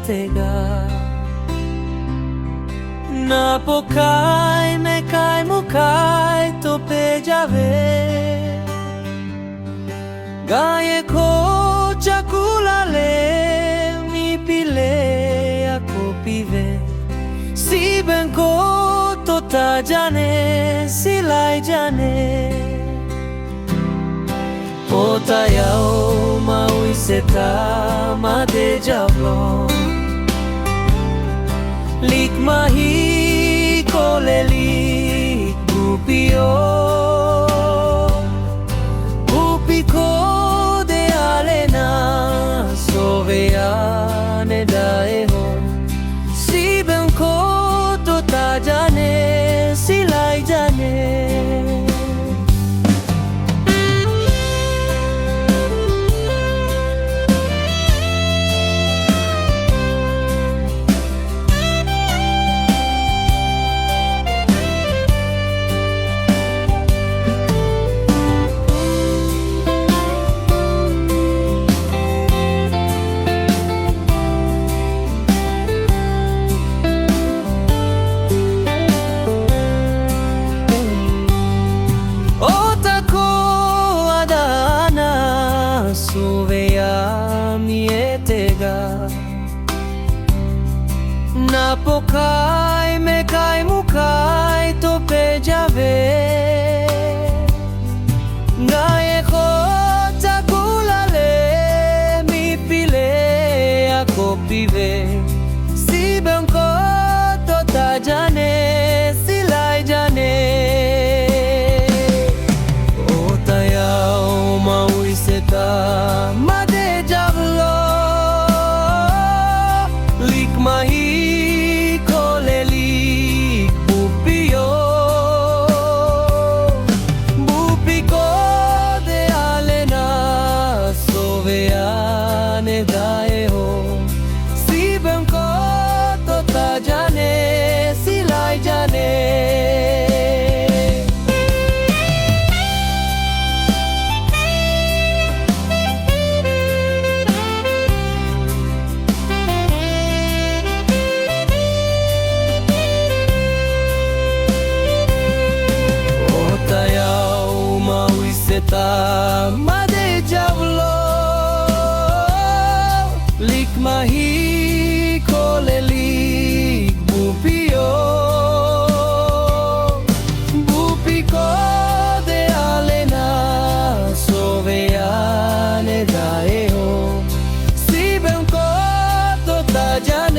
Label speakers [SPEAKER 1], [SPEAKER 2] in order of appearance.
[SPEAKER 1] tega Napokai mekai mukai tope jave Gaye ko chakula le mi pile ako pive Si ben ko tota jane silai jane Ota yao maui seta made javlon Lik mahi kolelik bupio Bupiko de alena soveane daeho Si ben ko tota jane silai jane Suvea mietega Napokai mekai mukai tope jave Gaye kota kulale mi pile ako pive Si ben ko tota jane silai jane Ota yao maui seta made javlo Lik mahi kolelik bupio Bupiko de alena soveane daeho Si ben ko tota jane silai jane Seta made javlo Lik mahi kolelik bupio Bupiko de alena soveane daeho Si ben ko tota jane